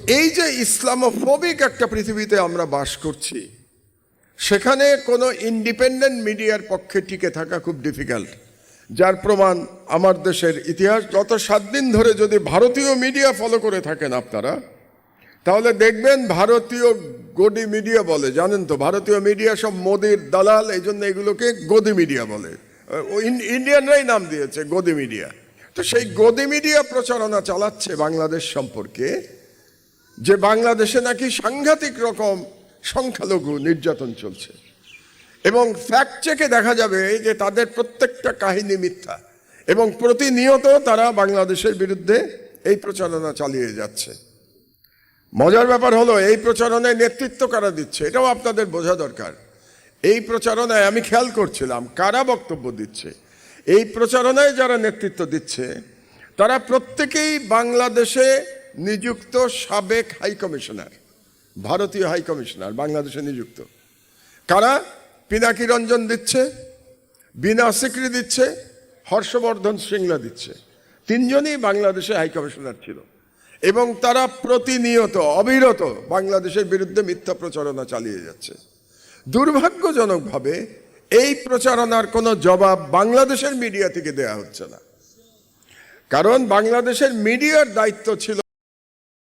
এই যে ইসলামোফোবিক একটা পৃথিবীতে আমরা বাস করছি, সেখানে কোনো ইন্ডিপেন্ডেন্ট মিডিয়ার পক্ষে টিকে থাকা খুব ডিফিকাল্ট। যার প্রমাণ আমার দেশের ইতিহাস। গত 7 দিন ধরে যদি ভারতীয় মিডিয়া ফলো করে থাকেন আপনারা, তাহলে দেখবেন ভারতীয় গদি মিডিয়া বলে, জানেন তো, ভারতীয় মিডিয়া সব মোদির দালাল, এই জন্য এগুলোকে গদি মিডিয়া বলে। ইন্ডিয়ানরাই নাম দিয়েছে গদি মিডিয়া। তো সেই গদি মিডিয়া প্রচারণা চালাচ্ছে বাংলাদেশ সম্পর্কে, যে বাংলাদেশে নাকি সাংঘাতিক রকম সংখ্যালঘু নির্যাতন চলছে, এবং ফ্যাক্ট চেকে দেখা যাবে যে তাদের প্রত্যেকটা কাহিনী মিথ্যা, এবং প্রতিনিয়ত তারা বাংলাদেশের বিরুদ্ধে এই প্রচারণা চালিয়ে যাচ্ছে। মজার ব্যাপার হলো, এই প্রচারণায় নেতৃত্ব কারা দিচ্ছে এটাও আপনাদের বোঝা দরকার। এই প্রচারণায় আমি খেয়াল করছিলাম কারা বক্তব্য দিচ্ছে। এই প্রচারণায় যারা নেতৃত্ব দিচ্ছে তারা প্রত্যেকেই বাংলাদেশে নিযুক্ত সাবেক হাই কমিশনার, ভারতীয় হাই কমিশনার বাংলাদেশে নিযুক্ত। কারা? পিনাকি রঞ্জন দিচ্ছে, বিনা সিকরি দিচ্ছে, হর্ষবর্ধন শ্রিংলা দিচ্ছে। 3 জনই বাংলাদেশে হাই কমিশনার ছিল, এবং তারা প্রতিনিয়ত অবিরত বাংলাদেশের বিরুদ্ধে মিথ্যা প্রচারণা চালিয়ে যাচ্ছে। দুর্ভাগ্যজনকভাবে এই প্রচারণার কোনো জবাব বাংলাদেশের মিডিয়া থেকে দেয়া হচ্ছে না, কারণ বাংলাদেশের মিডিয়ার দায়িত্ব ছিল